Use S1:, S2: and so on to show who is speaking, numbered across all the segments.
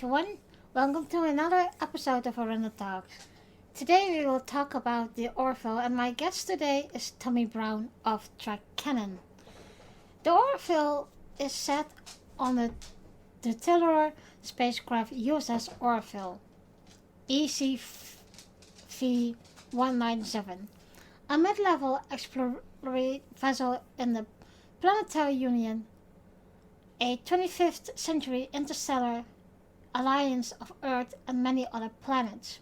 S1: everyone. Welcome to another episode of Arena Talks. Today we will talk about the Orville, and my guest today is Tommy Brown of Track Cannon. The Orville is set on the titular spacecraft USS Orville, ECV-197, a mid-level exploratory vessel in the Planetary Union, a 25th century interstellar alliance of Earth and many other planets.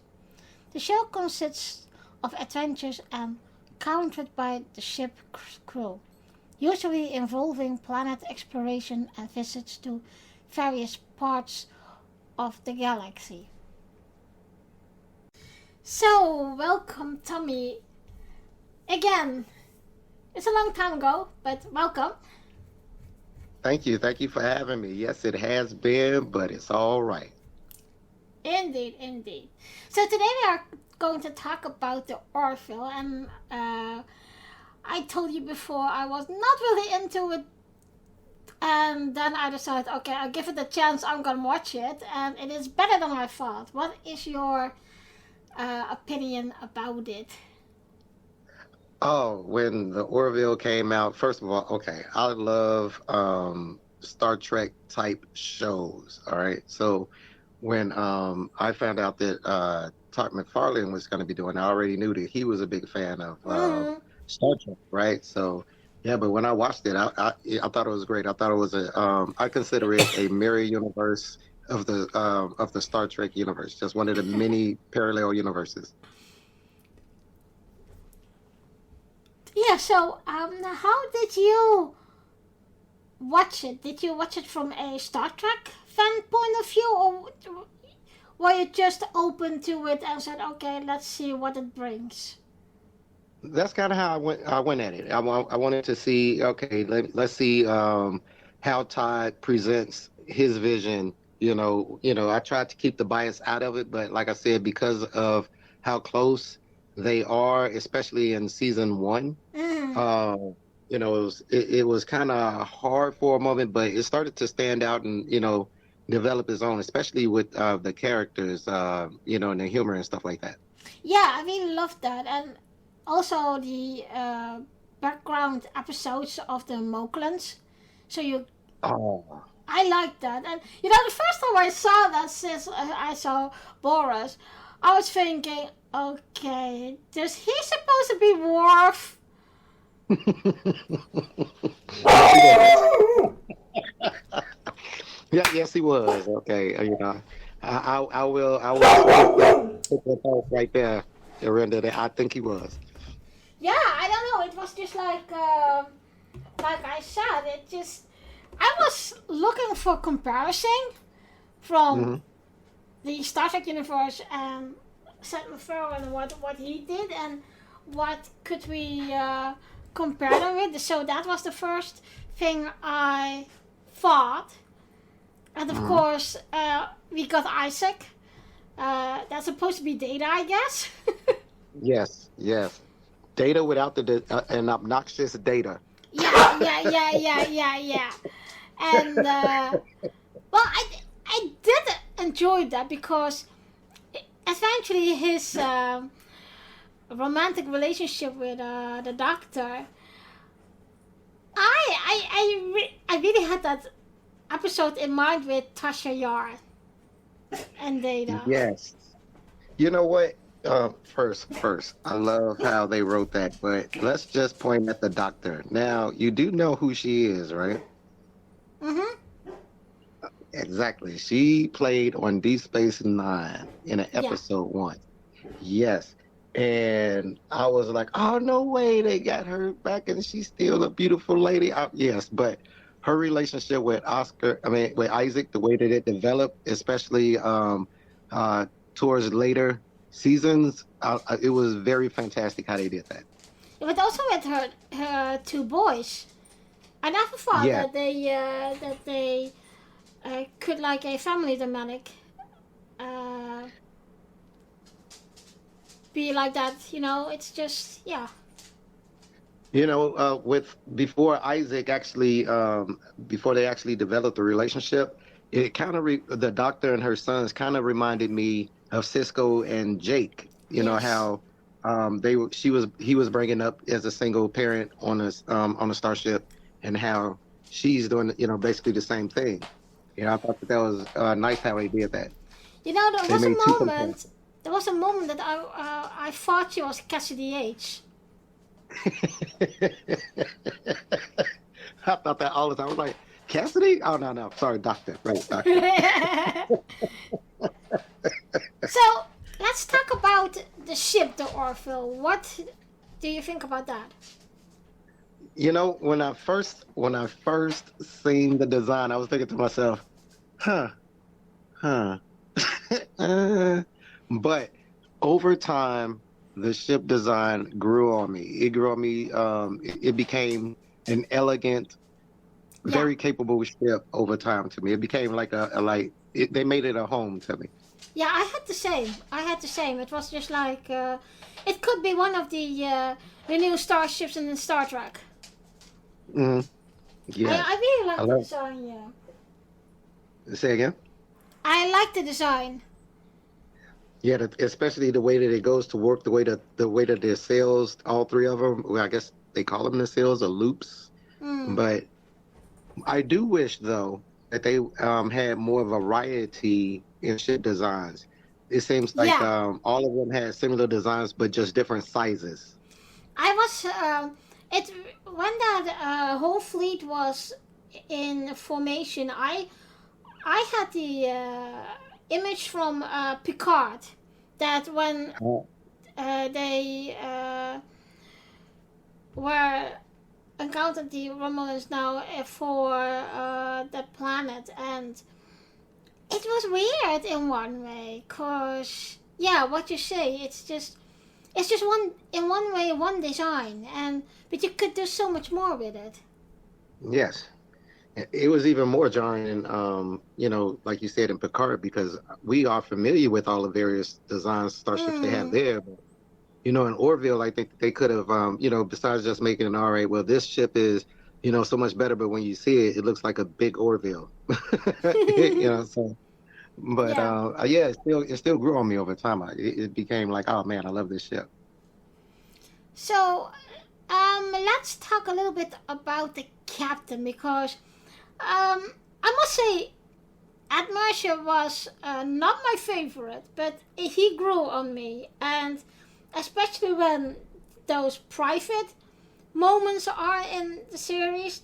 S1: The show consists of adventures encountered by the ship crew, usually involving planet exploration and visits to various parts of the galaxy. So, welcome, Tommy. Again, it's a long time ago, but welcome.
S2: Thank you. Thank you for having me. Yes, it has been, but it's all right.
S1: Indeed, indeed. So today we are going to talk about the Orville, and I told you before I was not really into it, and then I decided, okay, I'll give it a chance. I'm gonna watch it, and it is better than I thought. What is your opinion about it?
S2: Oh, when the Orville came out, first of all, okay, I love Star Trek type shows. All right. So when I found out that Todd McFarlane was going to be doing it, I already knew that he was a big fan of Star Trek, right? So yeah, but when I watched it, I thought it was great. I thought it was I consider it a mirror universe of the Star Trek universe, just one of the many parallel universes.
S1: Yeah. So how did you watch it? Did you watch it from a Star Trek fan point of view, or were you just open to it and said, okay, let's see what it brings?
S2: That's kind of how I went at it. I wanted to see, okay, let's see how Todd presents his vision. I tried to keep the bias out of it, but like I said, because of how close they are, especially in season one, it was kind of hard for a moment, but it started to stand out and develop its own, especially with the characters, and the humor and stuff like that.
S1: Yeah, I really loved that, and also the background episodes of the Moklans. So
S2: Oh,
S1: I liked that, and the first time I saw that, since I saw Boris, I was thinking, okay, does he supposed to be Worf?
S2: yeah, yes, he was. Okay, I will put that off right there. Render that. I think he was.
S1: Yeah, I don't know. It was just like I said. It just I was looking for comparison from
S2: Hmm.
S1: the Star Trek universe and Seth MacFarlane, what he did, and what could we compare them with. So that was the first thing I thought, and of
S2: Hmm.
S1: course we got Isaac. That's supposed to be Data, I guess.
S2: Yes, yes. Data without an obnoxious data.
S1: Yeah. And well, I did enjoy that because eventually his romantic relationship with the doctor. I really had that episode in mind with Tasha Yar and Data.
S2: Yes. You know what? First, I love how they wrote that, but let's just point at the doctor. Now, you do know who she is, right?
S1: Mhm.
S2: Exactly. She played on Deep Space Nine in an
S1: Yeah.
S2: episode one. Yes. And I was like, oh, no way they got her back and she's still a beautiful lady. Yes, but her relationship with Isaac, the way that it developed, especially uh, towards later seasons, it was very fantastic how they did that.
S1: But also with her two boys. I never thought
S2: Yeah.
S1: that they could like a family dynamic uh, be like that. It's just yeah.
S2: With before Isaac actually, before they actually developed the relationship, it kind of the doctor and her sons kind of reminded me of Cisco and Jake. You know
S1: Yes.
S2: how he was bringing up as a single parent on a starship, and how she's doing basically the same thing. I thought that was nice how they did that.
S1: You know, there
S2: They
S1: was a
S2: made two comparisons.
S1: moment. There was a moment that I thought she was Cassidy H.
S2: I thought that all the time. I was like, Cassidy? Oh no, no, sorry, Doctor. Right, Doctor.
S1: So let's talk about the ship, the Orville. What do you think about that?
S2: When I first seen the design, I was thinking to myself, huh, huh. But over time, the ship design grew on me. It grew on me. It became an elegant,
S1: Yeah,
S2: very capable ship over time to me. It became like they made it a home to me.
S1: yeah. I had the same. I had the same. It was just like it could be one of the new starships in Star Trek.
S2: Hmm.
S1: I
S2: Yes,
S1: really
S2: I
S1: like the
S2: love.
S1: design. Yeah,
S2: Say again.
S1: I like the design.
S2: Yeah, especially the way that it goes to work, the way that their sails, all three of them. Well, I guess they call them the sails or loops.
S1: Mm.
S2: But I do wish though that they had more variety in ship designs. It seems like
S1: Yeah,
S2: all of them had similar designs, but just different sizes.
S1: I was it when that whole fleet was in formation. I had the image from Picard that when
S2: Oh,
S1: they were encountered the Romulans now for the planet, and it was weird in one way, cause yeah, what you say, it's just one in one way one design, and but you could do so much more with it.
S2: yes. It was even more jarring, like you said in Picard, because we are familiar with all the various designs starships they have
S1: Mm,
S2: there. But, in Orville, I think they could have, besides just making an all right, well, this ship is, so much better, but when you see it, it looks like a big Orville. So, but
S1: yeah.
S2: yeah, it still grew on me over time. It became like, oh man, I love this ship.
S1: So let's talk a little bit about the captain because I must say Admiral was not my favorite, but he grew on me, and especially when those private moments are in the series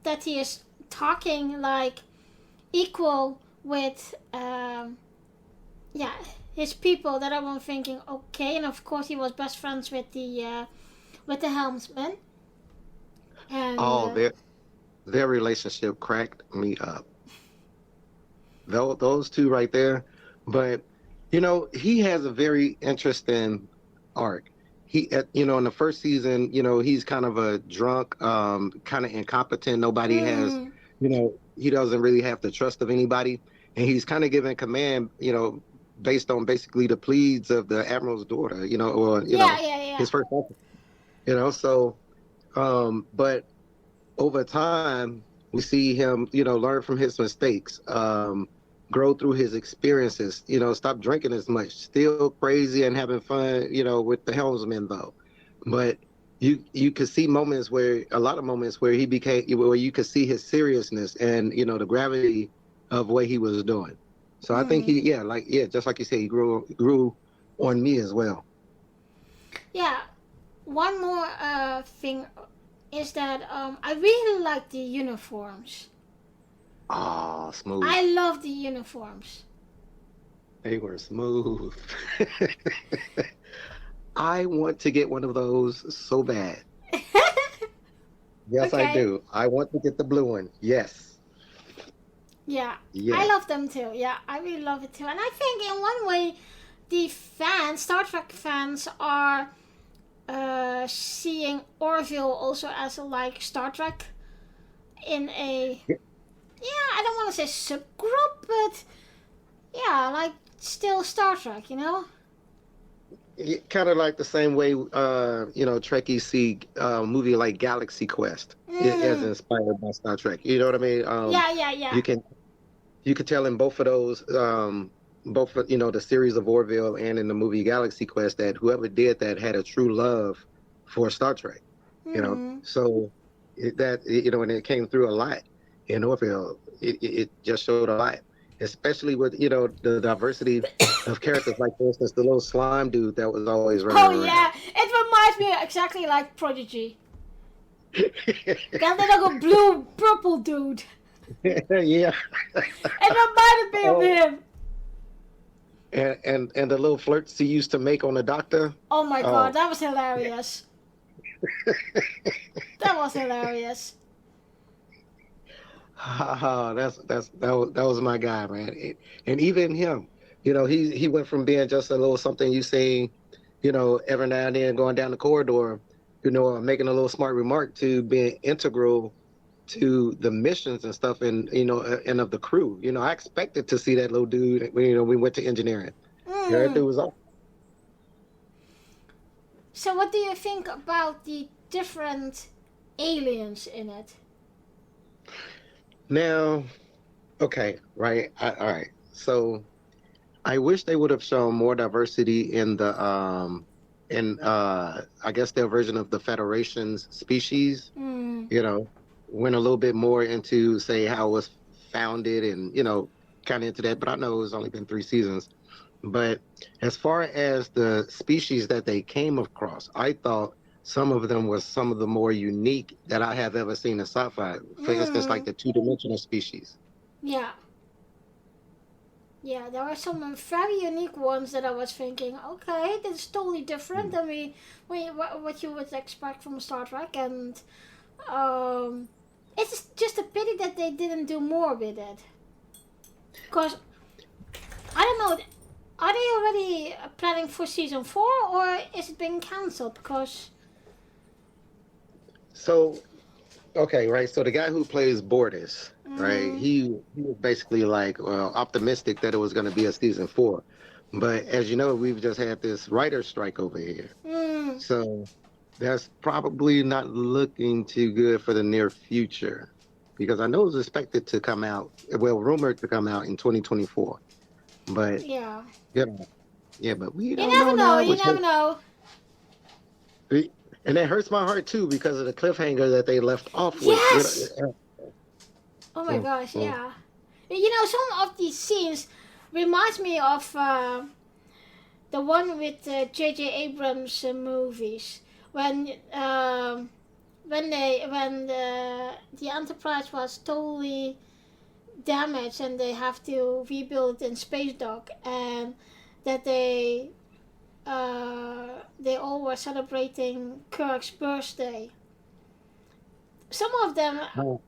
S1: that he is talking like equal with yeah, his people, that I'm thinking okay, and of course he was best friends with the helmsman, and
S2: Oh, their relationship cracked me up. Those two right there. But he has a very interesting arc. In the first season, he's kind of a drunk, kind of incompetent. Nobody has,
S1: mm,
S2: he doesn't really have the trust of anybody, and he's kind of given command, based on basically the pleas of the admiral's daughter, or
S1: yeah, yeah, yeah,
S2: his first officer. So, but over time, we see him, learn from his mistakes, grow through his experiences, stop drinking as much, still crazy and having fun, with the helmsman though. But you could see a lot of moments where where you could see his seriousness and, the gravity of what he was doing. So I think
S1: mm,
S2: just like you said, he grew on me as well.
S1: yeah. One more thing is that I really like the uniforms.
S2: Ah, smooth.
S1: I love the uniforms.
S2: They were smooth. I want to get one of those so bad. Yes, I
S1: Okay.
S2: do. I want to get the blue one. Yes.
S1: Yeah, I
S2: Yes.
S1: love them too. Yeah, I really love it too. And I think in one way, the fans, Star Trek fans, are seeing Orville also as a like Star Trek in a, yeah, I don't want to say subgroup, but yeah, like still Star Trek, you know?
S2: Kind of like the same way, Trekkies see a movie like Galaxy Quest as
S1: Mm,
S2: inspired by Star Trek. You know what I mean?
S1: yeah, yeah, yeah.
S2: You can you could tell in both of those, both the series of Orville and in the movie Galaxy Quest, that whoever did that had a true love for Star Trek.
S1: Mm-hmm.
S2: So and it came through a lot in Orville. It just showed a lot, especially with the diversity of characters. Like, for instance, the little slime dude that was always running
S1: Oh
S2: around.
S1: yeah, it reminds me exactly like Prodigy. That little blue purple dude.
S2: Yeah.
S1: It reminded me of him.
S2: And the little flirts he used to make on the doctor.
S1: Oh my god, that was hilarious. That was hilarious.
S2: That was my guy, man. And even him, he went from being just a little something you see, every now and then going down the corridor, making a little smart remark, to being integral to the missions and stuff, and and of the crew. I expected to see that little dude when we went to engineering. That dude was awesome.
S1: So what do you think about the different aliens in it?
S2: Now, okay, right, all right. So I wish they would have shown more diversity in the I guess their version of the Federation's species. Went a little bit more into, say, how it was founded, and kind of into that. But I know it's only been 3 seasons. But as far as the species that they came across, I thought some of them was some of the more unique that I have ever seen in sci-fi. For instance, like the 2-dimensional species.
S1: Yeah. Yeah, there were some very unique ones that I was thinking, okay, this is totally different than what you would expect from Star Trek, and it's just a pity that they didn't do more with it. Because, I don't know, are they already planning for season 4, or is it being cancelled? Because...
S2: So, okay, right. So the guy who plays Bortus, right? He was basically like, optimistic that it was going to be a season 4, but as you know, we've just had this writer's strike over here, so that's probably not looking too good for the near future, because I know it was expected to come out, rumored to come out in 2024, but
S1: yeah,
S2: but we don't
S1: never know.
S2: now.
S1: You never know.
S2: And it hurts my heart too, because of the cliffhanger that they left off with.
S1: Yes. Oh my gosh, yeah. Some of these scenes reminds me of the one with J.J. Abrams movies, when the Enterprise was totally damaged and they have to rebuild it in space dock, and that they all were celebrating Kirk's birthday. Some of them,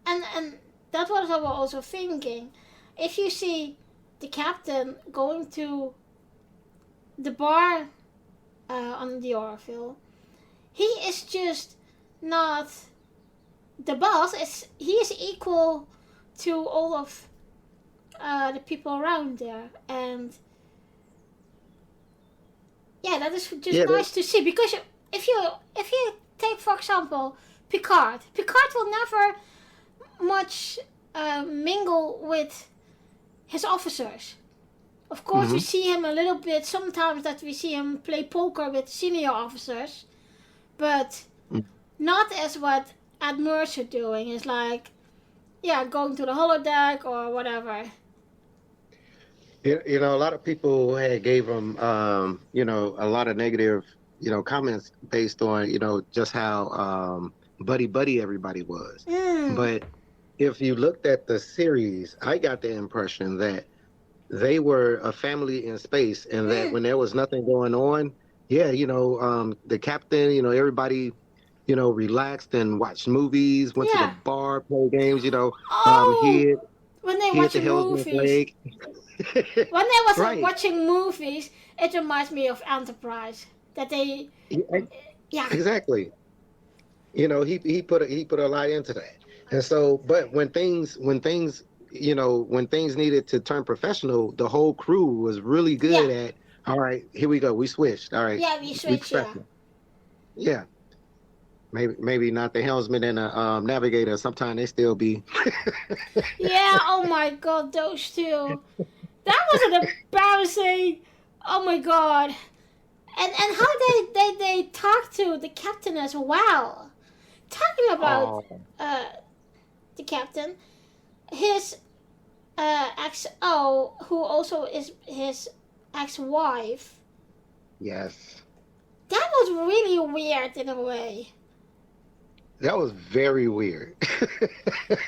S1: and that was what I was also thinking. If you see the captain going to the bar on the Orville, he is just not the boss. He is equal to all of the people around there, and yeah, that is just nice to see. Because if you take, for example, Picard will never much mingle with his officers. Of course, we see him a little bit sometimes, that we see him play poker with senior officers, but not as what Ed Mercer doing is like, going to the holodeck or whatever.
S2: A lot of people gave him, a lot of negative, comments based on, just how buddy everybody was. But if you looked at the series, I got the impression that they were a family in space, and that when there was nothing going on, the captain, everybody, relaxed and watched movies, went to the bar, played games,
S1: when they watch movies. When they was watching movies, it reminds me of Enterprise. That they,
S2: exactly. He put a lot into that, and so. But when things needed to turn professional, the whole crew was really good at. All right, here we go. We switched. All right.
S1: Yeah, we switched.
S2: Yeah. maybe not the helmsman and the navigator. Sometimes they still be.
S1: Yeah, oh my god, those two. That was an embarrassing. Oh my god. And how they talk to the captain as well. Talking about
S2: Oh,
S1: the captain, his XO, who also is his ex-wife.
S2: yes.
S1: That was really weird in a way.
S2: That was very weird.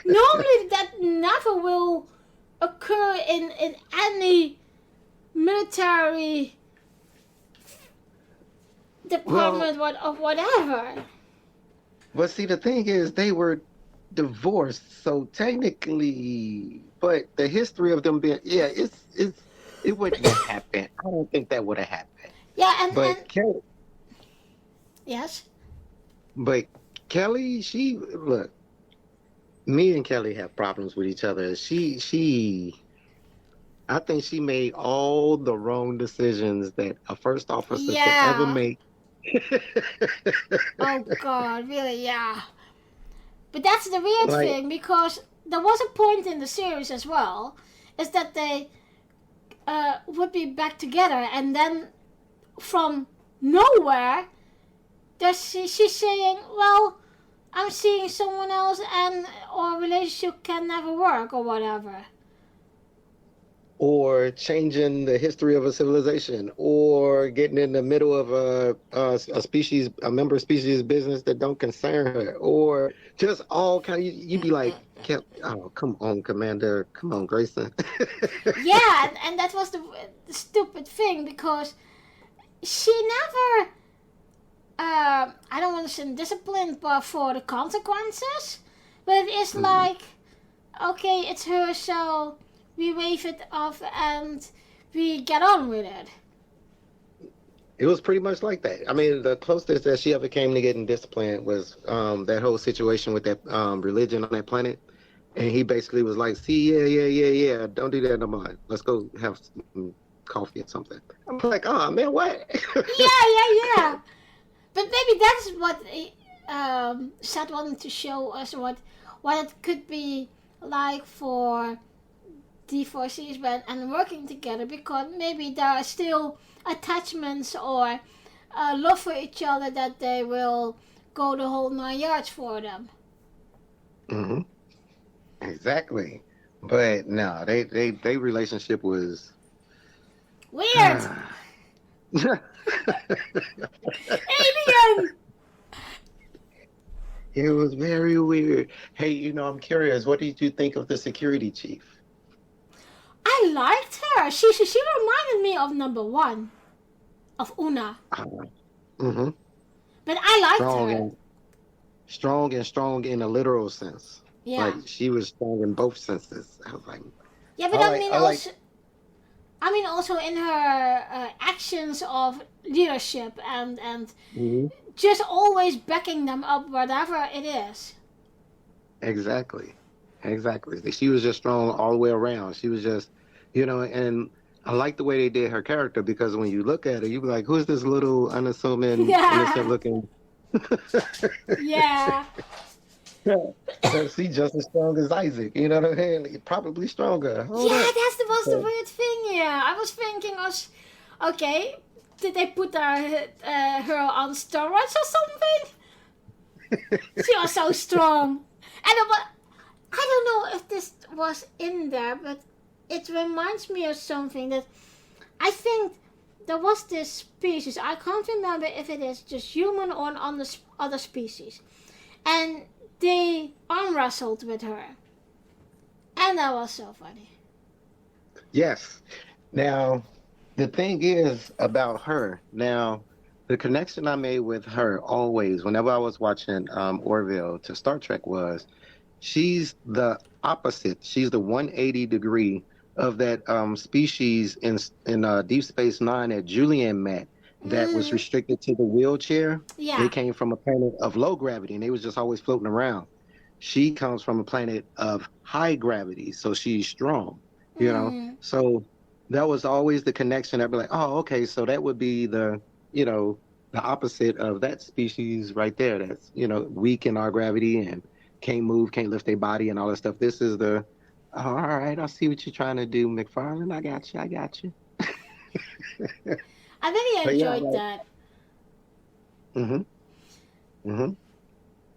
S1: Normally that never will occur in any military department of whatever.
S2: But see, the thing is, they were divorced, so technically, but the history of them being, yeah, it wouldn't have happened. I don't think that would have happened.
S1: Yeah, and
S2: But Kelly,
S1: yes.
S2: but Kelly, she look, me and Kelly have problems with each other. I think she made all the wrong decisions that a first officer could ever
S1: Yeah.
S2: make.
S1: Oh god, really, yeah. But that's the weird
S2: Like,
S1: thing because there was a point in the series as well, is that they would be back together, and then from nowhere, she's saying, "Well, I'm seeing someone else, and our relationship can never work, or whatever."
S2: or changing the history of a civilization, or getting in the middle of a member species business that don't concern her, or just all kind of, you'd be like, oh, come on, Commander, come on, Grayson.
S1: Yeah, and that was the stupid thing because she never. I don't want to say disciplined, but for the consequences. But it is like, okay, it's her, so we wave it off and we get on with it.
S2: It was pretty much like that. I mean, the closest that she ever came to getting disciplined was that whole situation with that religion on that planet. And he basically was like, see, yeah, don't do that no more. Let's go have some coffee or something. I'm like, oh, man, what?
S1: Yeah. But maybe that's what Seth wanted to show us, what it could be like for divorcees and working together, because maybe there are still attachments or love for each other that they will go the whole 9 yards for them.
S2: Mm-hmm. Exactly. But no, they relationship was
S1: Weird! Alien!
S2: it was very weird. Hey, I'm curious. What did you think of the security chief?
S1: I liked her. She reminded me of number one, of Una.
S2: Mm-hmm.
S1: But I liked
S2: Strong
S1: her.
S2: and strong in a literal sense.
S1: Yeah.
S2: Like she was strong in both senses. I was like,
S1: Yeah, but I mean also in her actions of leadership and
S2: mm-hmm.
S1: just always backing them up, whatever it is.
S2: Exactly. She was just strong all the way around. She was just, and I like the way they did her character, because when you look at her, you be like, who's this little unassuming, innocent looking?
S1: Yeah.
S2: She's just as strong as Isaac. You know what I mean? Like, probably stronger. Hold up.
S1: That was the weird thing. Yeah, I was thinking, okay, did they put her on steroids or something? She was so strong, and I don't know if this was in there, but it reminds me of something that I think there was this species. I can't remember if it is just human or on the other species, and they arm wrestled with her, and that was so funny.
S2: Yes. Now, the thing is about her. Now, the connection I made with her always, whenever I was watching Orville to Star Trek, was she's the opposite. She's the 180 degree of that species in Deep Space Nine that Julian met, that was restricted to the wheelchair.
S1: Yeah.
S2: They came from a planet of low gravity, and they was just always floating around. She comes from a planet of high gravity, so she's strong, So that was always the connection. I'd be like, oh, okay, so that would be the the opposite of that species right there. That's, weak in our gravity and can't move, can't lift their body and all that stuff. This is the, oh, all right, I see what you're trying to do, McFarlane. I got you. I got you.
S1: I really
S2: But yeah,
S1: enjoyed
S2: like,
S1: that.
S2: mm-hmm, mm-hmm.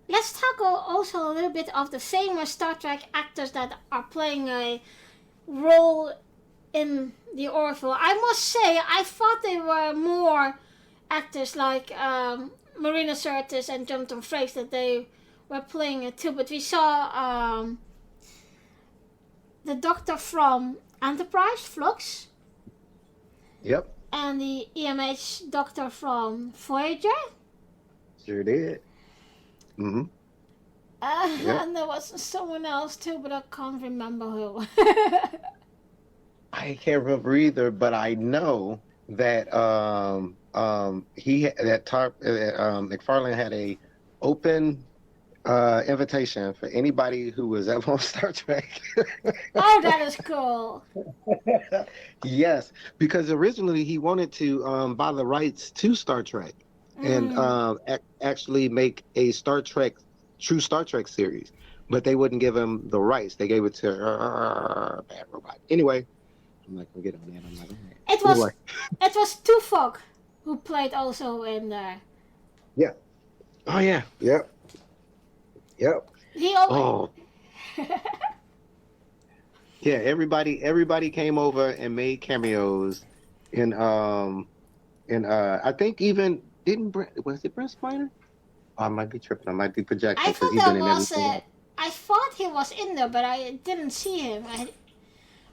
S1: Let's talk also a little bit of the famous Star Trek actors that are playing a role in the Orville. I must say, I thought they were more actors like Marina Sirtis and Jonathan Frakes that they were playing it too. But we saw the Doctor from Enterprise, Flux,
S2: Yep,
S1: and the EMH Doctor from Voyager.
S2: sure did. Mm-hmm. Yep.
S1: And there was someone else too, but I can't remember who.
S2: I can't remember either, but I know that McFarlane had a open invitation for anybody who was ever on Star Trek.
S1: Oh, that is cool.
S2: Yes, because originally he wanted to buy the rights to Star Trek and actually make a true Star Trek series, but they wouldn't give him the rights. They gave it to Bad Robot. Anyway, I'm not gonna get on that. I'm not gonna.
S1: It was Tuvok who played also in there.
S2: Yeah. Oh yeah. Yep. Yep.
S1: He always...
S2: Yeah. Everybody came over and made cameos in I think even was it Brent Spiner? Oh, I might be tripping. I might be projecting because he's been in everything.
S1: I thought he was in there, but I didn't see him.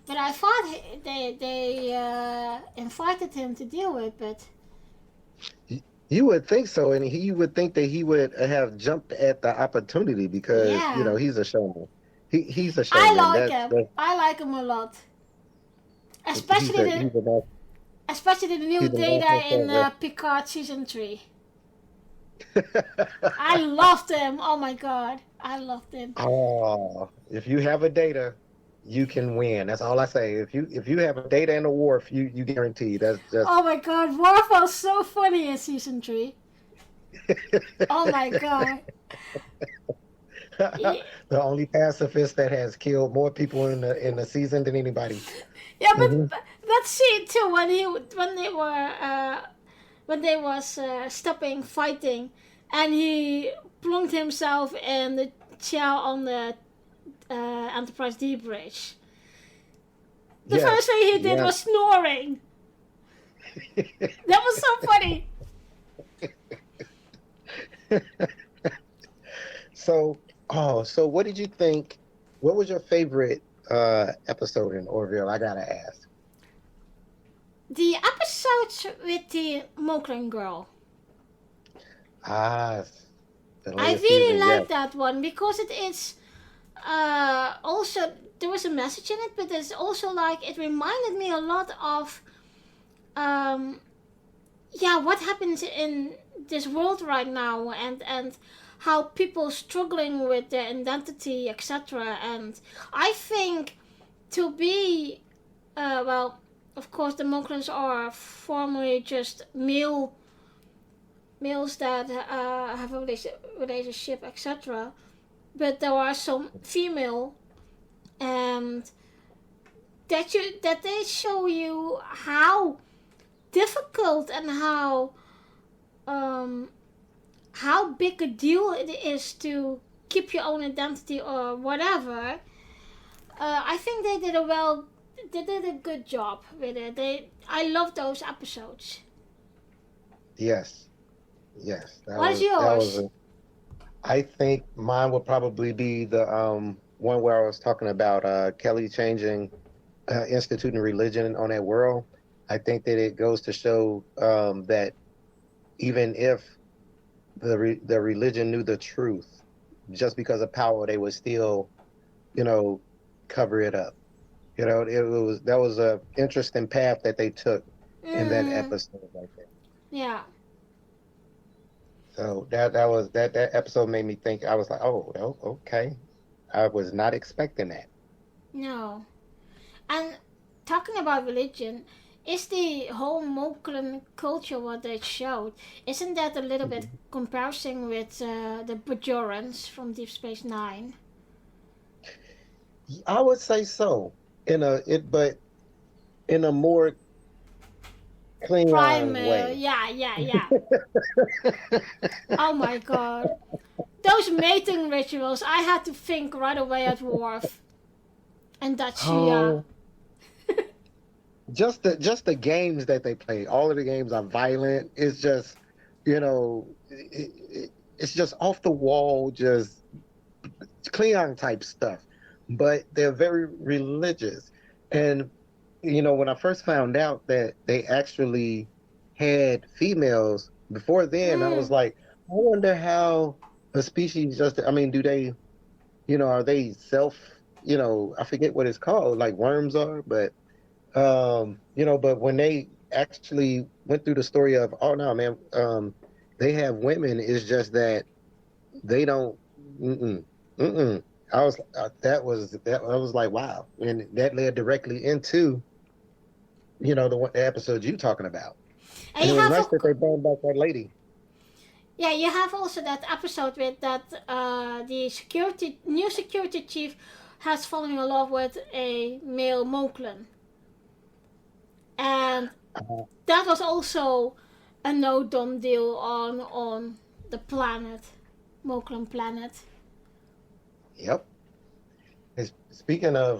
S1: But I thought they invited him to deal with, but...
S2: You would think so, and he would think that he would have jumped at the opportunity because, he's a showman. He's a showman.
S1: I like him. I like him a lot. Especially the new Data in Picard Season 3. I loved him. Oh my god. I loved him.
S2: Oh, if you have a Data, you can win. That's all I say. If you have a Data and a Worf, you guarantee. That's just.
S1: Oh my god, Worf was so funny in Season 3. Oh my god.
S2: The only pacifist that has killed more people in the season than anybody.
S1: Yeah, but that scene too when they was stopping fighting, and he plunked himself in the chair on the Enterprise D bridge. The first thing he did was snoring. That was so funny.
S2: So what did you think? What was your favorite episode in Orville? I gotta ask.
S1: The episodes with the Mokran girl.
S2: I
S1: really like that one because it is also, there was a message in it, but it's also like, it reminded me a lot of what happens in this world right now, and how people struggling with their identity, etc. And I think to be of course the Mokrans are formerly just males that have a relationship, etc. But there are some female, and that they show you how difficult and how big a deal it is to keep your own identity or whatever. I think they did a good job with it. I love those episodes.
S2: Yes.
S1: What's yours?
S2: I think mine would probably be the one where I was talking about Kelly changing instituting religion on that world. I think that it goes to show that even if the religion knew the truth, just because of power, they would still, cover it up. That was a interesting path that they took in that episode right there.
S1: Yeah.
S2: So that episode made me think. I was like, oh, okay. I was not expecting that.
S1: No. And talking about religion, is the whole Moklan culture what they showed, isn't that a little bit comparison with the Bajorans from Deep Space Nine?
S2: I would say so. But in a more
S1: Prime,
S2: Klingon way.
S1: yeah. Oh my god. Those mating rituals, I had to think right away at Worf and Dachia.
S2: Oh, just the games that they play. All of the games are violent. It's just, it's just off the wall, just Klingon type stuff. But they're very religious. And when I first found out that they actually had females, before then I was like, I wonder how a species I mean, do they, are they I forget what it's called, like worms are, but but when they actually went through the story of, oh no, man, they have women, it's just that they don't, mm-mm, mm-mm. I was like, wow. And that led directly into, the episode you talking about. And it was nice that they brought back that lady.
S1: Yeah, you have also that episode with that the new security chief has fallen in love with a male Moklan. And that was also a no done deal on the planet, Moklan planet.
S2: Yep. Speaking of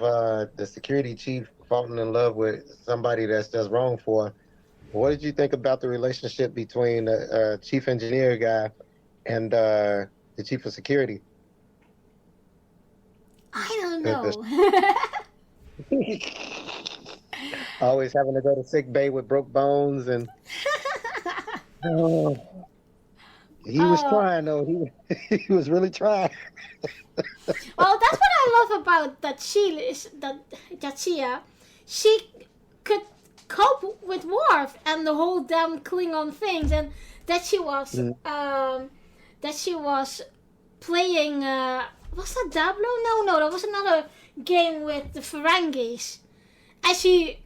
S2: the security chief falling in love with somebody that's just wrong for, what did you think about the relationship between the chief engineer guy and the chief of security?
S1: I don't know.
S2: Always having to go to sick bay with broke bones, and he was trying though. He was really trying.
S1: Well, that's what I love about that Jatsia. She could cope with Worf and the whole damn Klingon things, and that she was playing. Was that Diablo? No, that was another game with the Ferengis, and she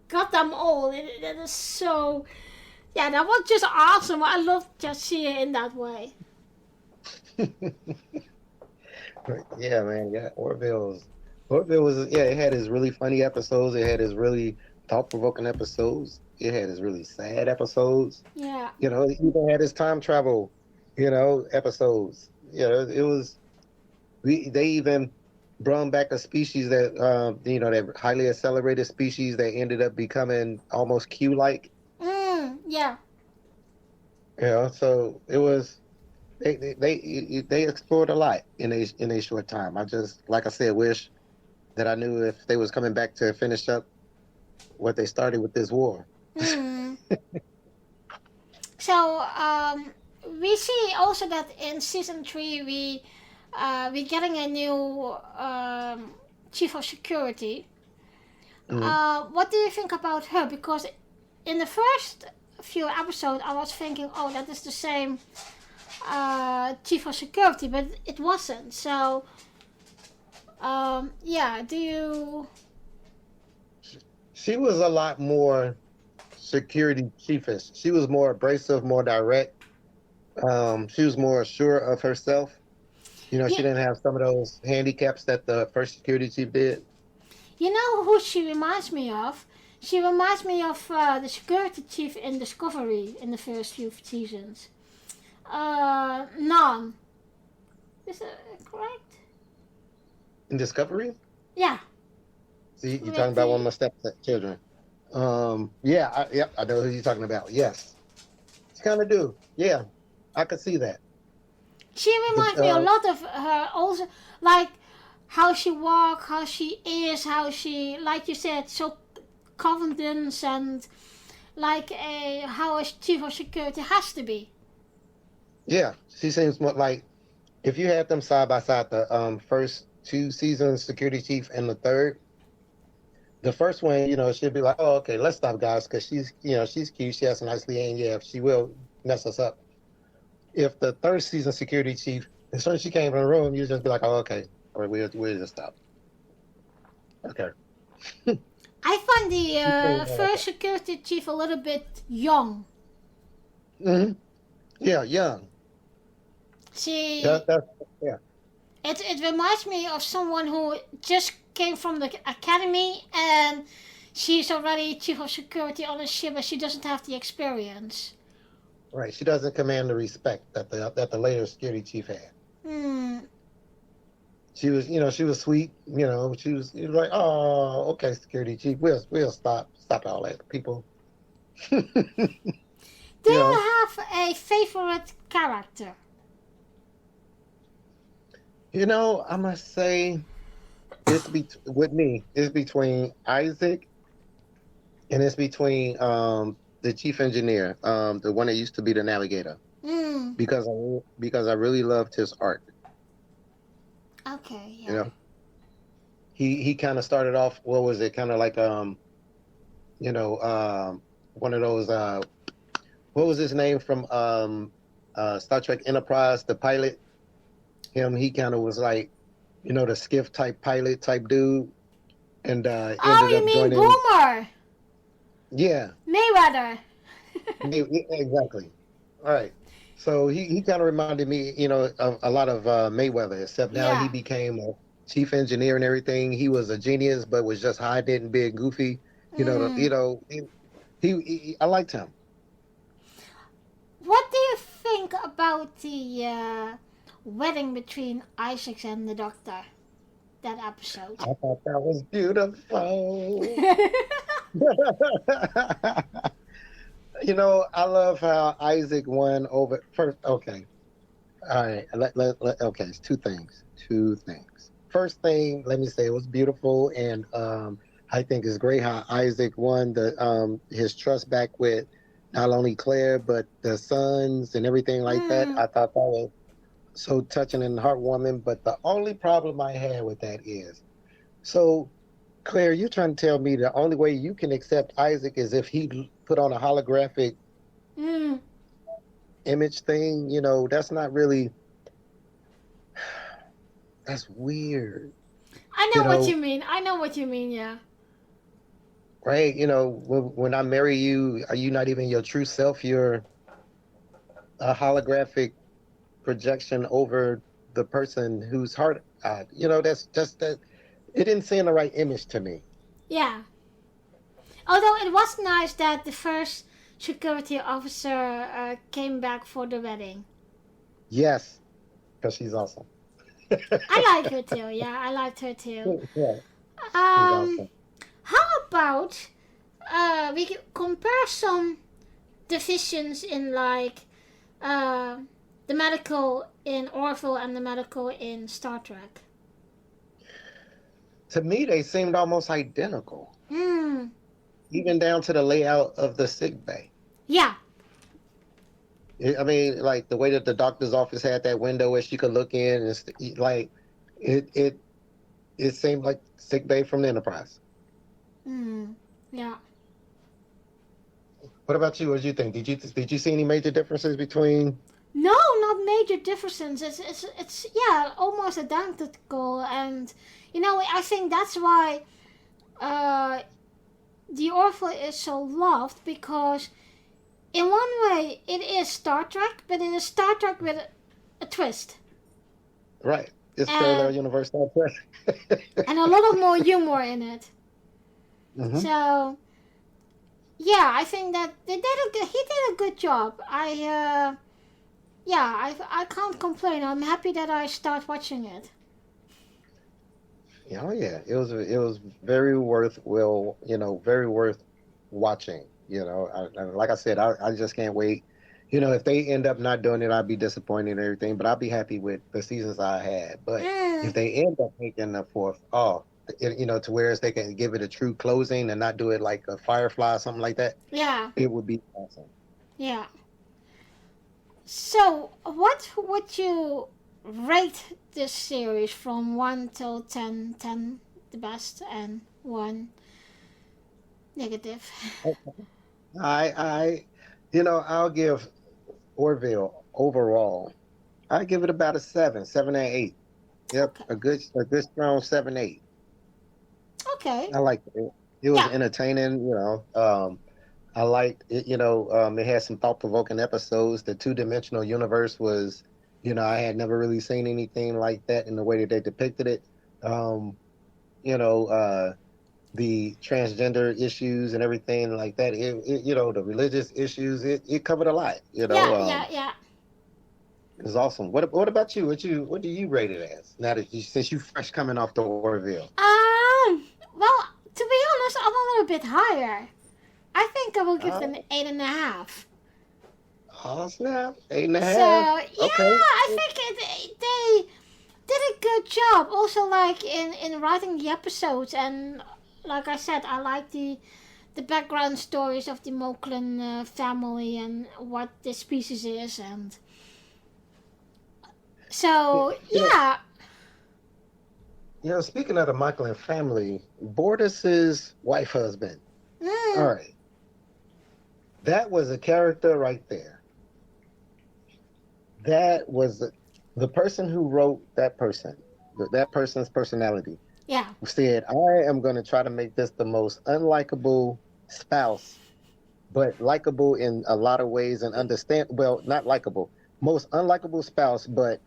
S1: got them all. That is so. Yeah, that was just awesome. I love Jatsia in that way.
S2: Yeah, man. Yeah, Orville was, it had his really funny episodes. It had his really thought-provoking episodes. It had his really sad episodes.
S1: Yeah.
S2: It even had his time travel, episodes. It was, they even brought back a species that, that highly accelerated species that ended up becoming almost Q-like.
S1: Yeah.
S2: So it was, they explored a lot in a short time. I just, like I said, wish that I knew if they was coming back to finish up what they started with this war.
S1: So we see also that in season 3 we're getting a new chief of security. What do you think about her? Because in the first few episodes I was thinking, oh, that is the same chief of security, but it wasn't. So do you...
S2: She was a lot more security chiefish. She was more abrasive, more direct. She was more sure of herself. She didn't have some of those handicaps that the first security chief did.
S1: You know who she reminds me of? She reminds me of the security chief in Discovery in the first few seasons. Nan. Is that correct?
S2: In Discovery?
S1: Yeah.
S2: See, you're talking about one of my stepchildren. I know who you're talking about. Yes. She kind of do. Yeah, I could see that.
S1: She reminds me a lot of her also, like how she walks, how she is, how she, like you said, so confident and like how a chief of security has to be.
S2: Yeah, she seems more like, if you had them side by side, the first 2 seasons security chief and the third, the first one, she'd be like, oh, okay, let's stop, guys, because she's cute, she has a nice lean, yeah, she will mess us up. If the third season security chief, as soon as she came in the room, you'd just be like, oh, okay, or we'll just stop. Okay.
S1: I find
S2: She played
S1: the
S2: her like
S1: first security chief a little bit young.
S2: that. Yeah, young.
S1: She,
S2: That's yeah.
S1: it reminds me of someone who just came from the academy and she's already chief of security on a ship, but she doesn't have the experience.
S2: Right. She doesn't command the respect that the later security chief had.
S1: Hmm.
S2: She was sweet. She was like, oh, okay, security chief, we'll stop all that, people.
S1: Do
S2: you
S1: you
S2: know,
S1: have a favorite character?
S2: I must say with me, it's between Isaac and it's between the chief engineer, the one that used to be the navigator,
S1: Hmm.
S2: because I really loved his art.
S1: Okay,
S2: You
S1: yeah.
S2: know, he kind of started off. What was it? Kind of like you know, one of those. What was his name from Star Trek Enterprise? The pilot. He kind of was like, the skiff type pilot type dude, and
S1: Oh,
S2: ended
S1: you
S2: up
S1: mean
S2: joining.
S1: Boomer?
S2: Yeah,
S1: Mayweather.
S2: exactly. All right. So he kind of reminded me, of a lot of Mayweather, except now he
S1: Yeah.
S2: became a chief engineer and everything. He was a genius, but was just hiding it and being goofy.
S1: Mm.
S2: I liked him.
S1: What do you think about the wedding between Isaac and the Doctor? That episode.
S2: I thought that was beautiful. I love how Isaac won over first. Okay. All right. Okay. It's two things. Two things. First thing, let me say it was beautiful, and I think it's great how Isaac won the his trust back with not only Claire but the sons and everything like that.
S1: mm.
S2: I thought that was so touching and heartwarming. But the only problem I had with that is, so Claire, you're trying to tell me the only way you can accept Isaac is if he put on a holographic
S1: Mm.
S2: image thing? That's not really. That's weird.
S1: I
S2: You
S1: know what
S2: know,
S1: you mean. I know what you mean, yeah.
S2: right? When I marry you, are you not even your true self? You're a holographic projection over the person whose heart. That's just that. It didn't send the right image to me.
S1: Yeah. Although it was nice that the first security officer came back for the wedding.
S2: Yes, because she's awesome.
S1: I like her too. Yeah, I liked her too.
S2: Yeah, she's
S1: Um,
S2: awesome.
S1: how about we can compare some divisions in like uh, the medical in Orville and the medical in Star Trek.
S2: To me, they seemed almost identical,
S1: Hmm.
S2: even down to the layout of the sick bay.
S1: Yeah.
S2: I mean, like the way that the doctor's office had that window where she could look in, and like it, it, it seemed like sick bay from the Enterprise.
S1: Hmm. Yeah.
S2: What about you? What did you think? Did you see any major differences between?
S1: No, not major differences. It's yeah, almost identical, and I think that's why uh, the Orville is so loved because in one way it is Star Trek, but it is Star Trek with a twist
S2: Right, it's parallel
S1: and
S2: universe Star Trek.
S1: and a lot of more humor in it.
S2: hmm
S1: So yeah, I think that he did a good job. I can't complain. I'm happy that I start watching it.
S2: Oh yeah, it was very very worth watching. Like I said, I just can't wait. If they end up not doing it, I'd be disappointed and everything. But I'll be happy with the seasons I had. But if
S1: Mm,
S2: they end up making the fourth, to where they can give it a true closing and not do it like a Firefly or something like that,
S1: yeah,
S2: it would be awesome.
S1: yeah. So, what would you rate this series from 1 till 10? 10 the best and 1 negative.
S2: I'll give Orville overall. I give it about a 7 and 8. Yep,
S1: Okay.
S2: a good strong 7, 8.
S1: Okay.
S2: I like it. It was
S1: Yeah,
S2: entertaining. I liked it. It had some thought-provoking episodes. The two-dimensional universe was, I had never really seen anything like that in the way that they depicted it. Um, you know, the transgender issues and everything like that. The religious issues. It covered a lot.
S1: yeah.
S2: It was awesome. What about you? What do you rate it as? Now that since you fresh coming off the Orville.
S1: Well, to be honest, I'm a little bit higher. I think I will give it an
S2: Oh,
S1: 8.5.
S2: oh snap! Eight and a
S1: So
S2: half.
S1: yeah,
S2: Okay.
S1: I think they did a good job. Also, like in writing the episodes, and like I said, I like the background stories of the Moklan family and what this species is, and
S2: You
S1: so
S2: know,
S1: yeah.
S2: speaking of the Michael family, Bortus's wife husband. All
S1: Mm,
S2: right, that was a character right there. That was the person who wrote that person, that person's personality
S1: yeah.
S2: said, I am going to try to make this the most unlikable spouse, but likable in a lot of ways and well, not likable, most unlikable spouse, but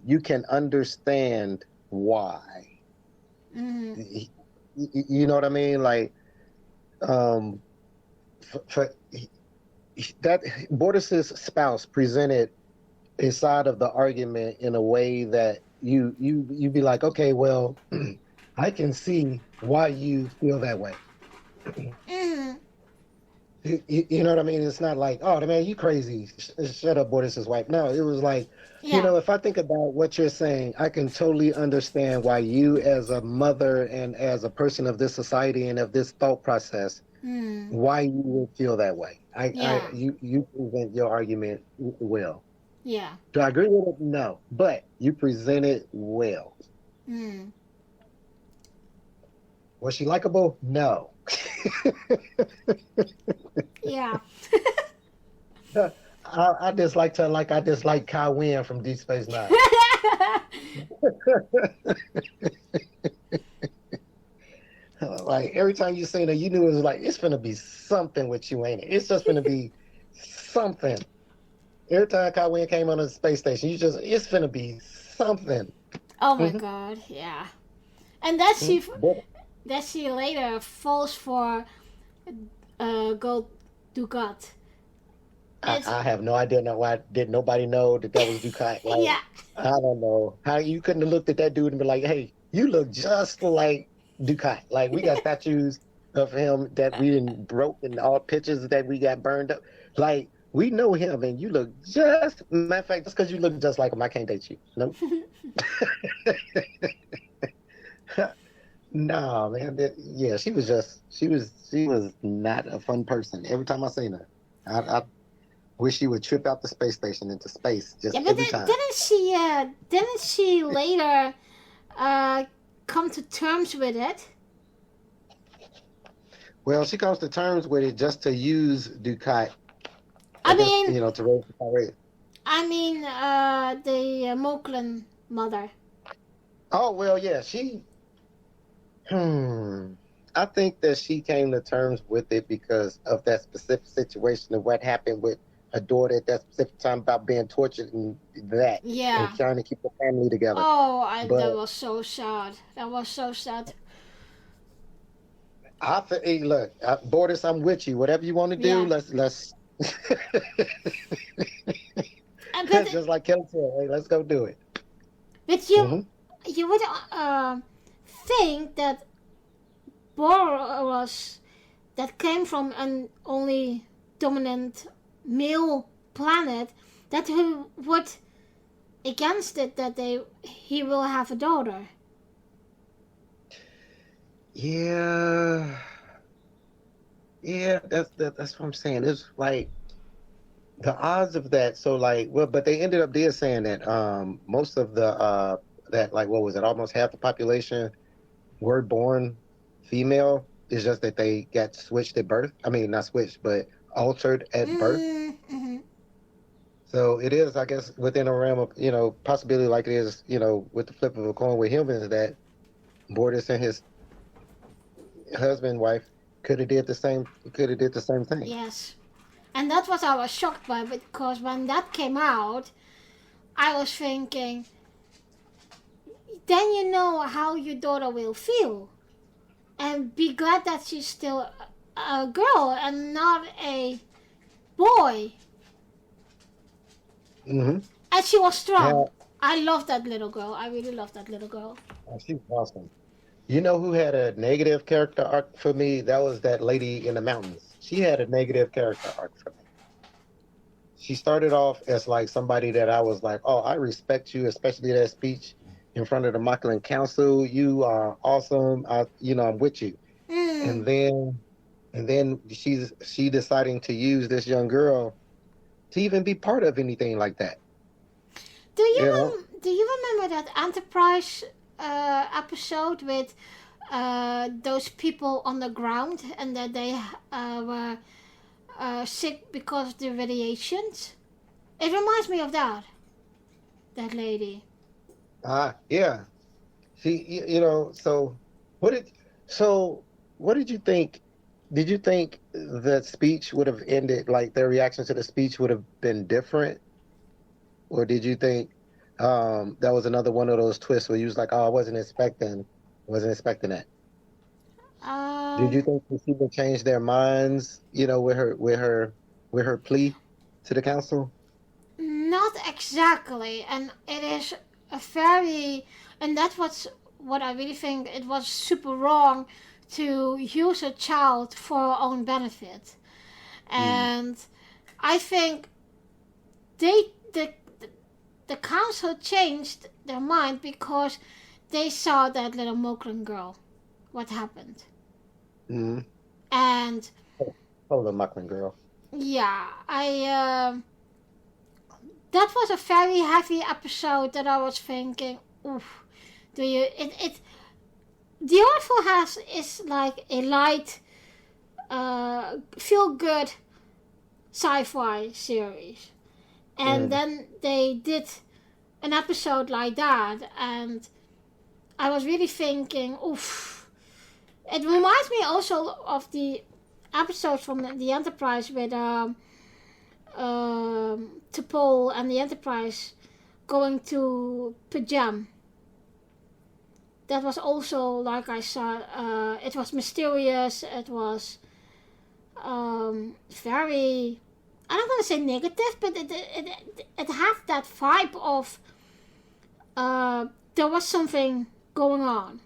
S2: you can understand why.
S1: Mm,
S2: You know what I mean? Like, um, for that Bortus's spouse presented a side of the argument in a way that you be like, okay, well, I can see why you feel that way.
S1: mm,
S2: You know what I mean? It's not like, oh man, you crazy. Shut up, boy, this is wife. No, it was like,
S1: yeah.
S2: if I think about what you're saying, I can totally understand why you, as a mother and as a person of this society and of this thought process,
S1: Mm,
S2: why you would feel that way.
S1: yeah.
S2: You present your argument well.
S1: Yeah.
S2: Do I agree with it? No, but you present it well.
S1: Mm,
S2: Was she likable? No.
S1: yeah.
S2: I disliked her like I dislike Kai Wynn from Deep Space Nine. Like every time you seen her, you knew it was like it's gonna be something with you, ain't it? It's just gonna be something. Every time Kai Wynn came on the space station, it's gonna be something.
S1: Oh my
S2: Mhm,
S1: god, yeah. And that
S2: mhm. But
S1: she later falls for Gold Dugat. It's
S2: I have no idea now why did nobody know that was Ducat. Like
S1: yeah.
S2: I don't know how you couldn't have looked at that dude and be like, hey, you look just like Ducat. Like we got statues of him that we didn't broke and all pictures that we got burned up. Like we know him and you look just matter of fact, just because you look just like him, I can't date you. No. No, man. Yeah, she was not a fun person. Every time I seen her, I wish she would trip out the space station into space just
S1: Yeah, but
S2: every time.
S1: didn't she later uh come to terms with it?
S2: Well, she comes to terms with it just to use Ducat,
S1: I mean,
S2: to raise the power.
S1: the Moklan mother.
S2: Oh well, yeah, she. Hmm. I think that she came to terms with it because of that specific situation and what happened with her daughter at that specific time about being tortured and that, and
S1: Yeah.
S2: trying to keep the family together.
S1: Oh, that
S2: But
S1: was so sad. That was so sad.
S2: hey, look, Borders, I'm with you. Whatever you want to do,
S1: Yeah.
S2: let's.
S1: But
S2: Just like Kelly said, hey, let's go do it.
S1: but
S2: Hmm.
S1: you would think that Boros that came from an only dominant male planet that he would against it that he will have a daughter.
S2: Yeah, yeah, that's what I'm saying. It's like the odds of that. So like, well, but they ended up there saying that most of the that like what was it? Almost half the population were born female. It's just that they got switched at birth. I mean, not switched, but altered at birth.
S1: Mm-hmm.
S2: So it is, I guess, within a realm of possibility, like it is, with the flip of a coin with humans, that Bortus and his husband, wife, could have did the same. Could have did the same thing.
S1: Yes. And that's what I was shocked by, because when that came out, I was thinking, then you know how your daughter will feel. And be glad that she's still a girl and not a boy.
S2: Mm-hmm.
S1: And she was strong.
S2: Now,
S1: I love that little girl. I really love that little girl.
S2: she's awesome. You know who had a negative character arc for me? That was that lady in the mountains. She had a negative character arc for me. She started off as like somebody that I was like, oh, I respect you, especially that speech in front of the Mockingbird Council. You are awesome. I'm with you.
S1: Mm.
S2: And then she deciding to use this young girl to even be part of anything like that.
S1: Do
S2: You know?
S1: you remember that Enterprise episode with those people on the ground, and that they were sick because of the radiations? It reminds me of that lady.
S2: Yeah. So what did what did you think? Did you think the speech would have ended, like their reaction to the speech would have been different? Or did you think that was another one of those twists where you was like, oh, I wasn't expecting that. Did you
S1: Um,
S2: think that she would change their minds, with her plea to the council?
S1: Not exactly, and it is a very, and that's what I really think. It was super wrong to use a child for our own benefit,
S2: Mm.
S1: and I think they the council changed their mind because they saw that little Mokran girl, what happened,
S2: Mm.
S1: and
S2: Oh, the Muckman girl.
S1: yeah, that was a very heavy episode that I was thinking, oof, do you it The Orville is like a light, feel good sci-fi series, and
S2: Mm.
S1: then they did an episode like that, and I was really thinking, oof. It reminds me also of the episodes from the Enterprise with T'Pol and the Enterprise going to Pajam. That was also, like I saw, it was mysterious. It was very, I'm not going to say negative, but it had that vibe of there was something going on.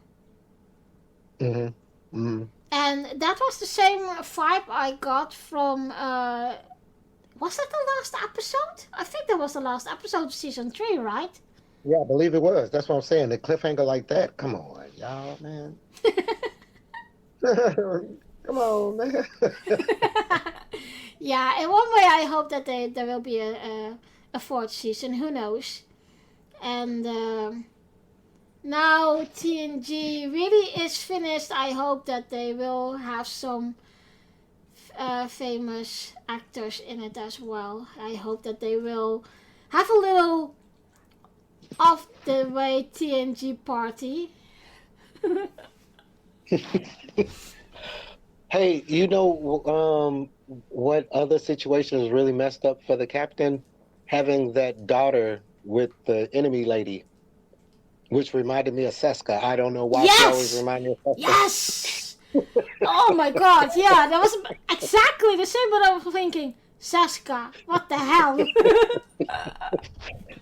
S2: Mm-hmm. Mm-hmm.
S1: And that was the same vibe I got from, was that the last episode? I think that was the last episode of season 3, right?
S2: Yeah, I believe it was. That's what I'm saying. The cliffhanger like that. Come on, y'all, man. Come on, man.
S1: Yeah, in one way I hope that there will be a fourth season. Who knows? And now TNG really is finished. I hope that they will have some famous actors in it as well. I hope that they will have a little off the way TNG party.
S2: Hey, what other situation is really messed up for the captain? Having that daughter with the enemy lady, which reminded me of Seska. I don't know why she always
S1: Yes!
S2: reminded me of Seska.
S1: Yes! Oh my god, yeah, that was exactly the same what I was thinking. Seska, what the hell?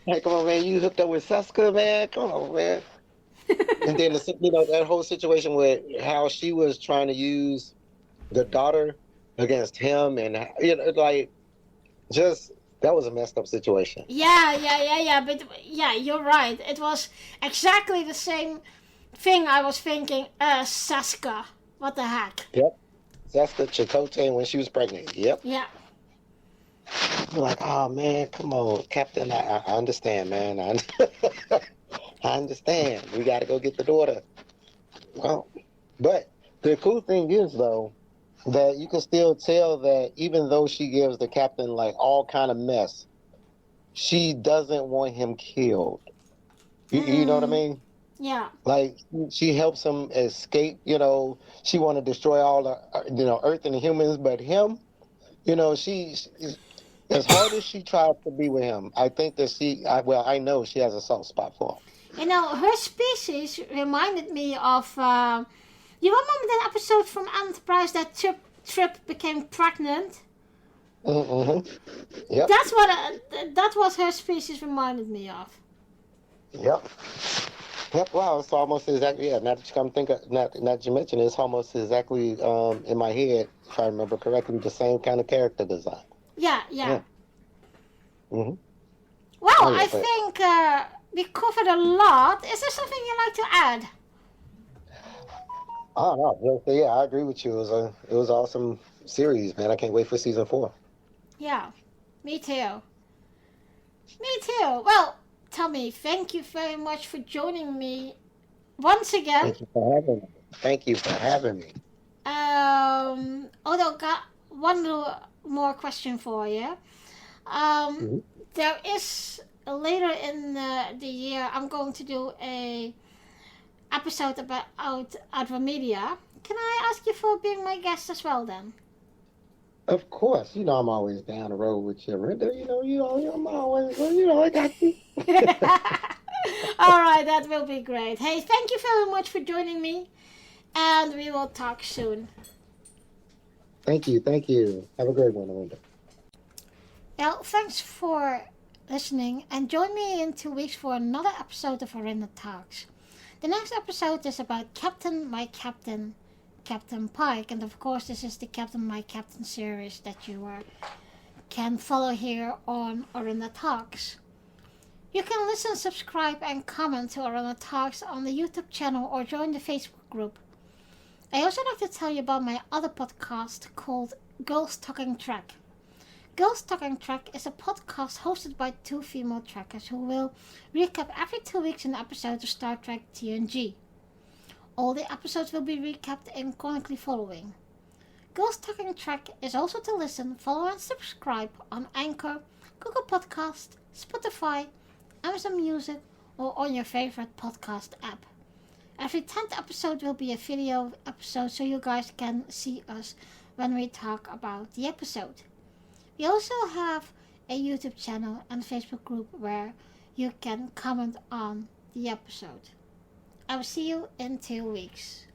S2: Hey, come on, man, you hooked up with Seska, man. Come on, man. And then that whole situation with how she was trying to use the daughter against him, and like just that was a messed up situation.
S1: Yeah, but yeah, you're right. It was exactly the same thing I was thinking. Seska, what the heck?
S2: Yep, Seska Chakotay when she was pregnant. Yep.
S1: Yeah.
S2: You're like, oh man, come on, Captain. I understand, man. I understand. We got to go get the daughter. Well, but the cool thing is though that you can still tell that even though she gives the captain like all kind of mess, she doesn't want him killed. You know what I mean?
S1: Yeah.
S2: Like she helps him escape. She want to destroy all the Earth and the humans, but him. She as hard as she tries to be with him, I think that I know she has a soft spot for him.
S1: Her species reminded me of. You remember that episode from Enterprise that Trip became pregnant?
S2: Mm-hmm. Yep.
S1: That's what her species reminded me of.
S2: Yep. Yep. Wow. It's almost exactly. Yeah. Now that you come think, not that you mentioned, it's almost exactly in my head, if I remember correctly, the same kind of character design.
S1: Yeah.
S2: Yeah. Mm-hmm.
S1: Well,
S2: Oh, yeah,
S1: I think we covered a lot. Is there something you'd like to add?
S2: Oh no. Yeah, I agree with you. It was awesome series, man. I can't wait for season 4.
S1: Yeah, me too. Me too. Well, Tommy, thank you very much for joining me once again.
S2: Thank you for having me. Thank you for having me.
S1: Although, got one little more question for you.
S2: Mhm.
S1: There is later in the year, I'm going to do a episode about Advermedia. Can I ask you for being my guest as well then?
S2: Of course, I'm always down the road with you, Renda. I'm always, I got you.
S1: All right, that will be great. Hey, thank you very much for joining me, and we will talk soon.
S2: Thank you. Have a great one, Renda.
S1: Well, thanks for listening, and join me in 2 weeks for another episode of Arena Talks. The next episode is about Captain, My Captain, Captain Pike, and of course this is the Captain, My Captain series that you can follow here on Arena Talks. You can listen, subscribe, and comment to Arena Talks on the YouTube channel or join the Facebook group. I also like to tell you about my other podcast called Girls Talking Trek. Girls Talking Trek is a podcast hosted by 2 female trekkers who will recap every 2 weeks an episode of Star Trek TNG. All the episodes will be recapped in chronically following. Girls Talking Trek is also to listen, follow and subscribe on Anchor, Google Podcast, Spotify, Amazon Music or on your favorite podcast app. Every 10th episode will be a video episode so you guys can see us when we talk about the episode. We also have a YouTube channel and Facebook group where you can comment on the episode. I will see you in 2 weeks.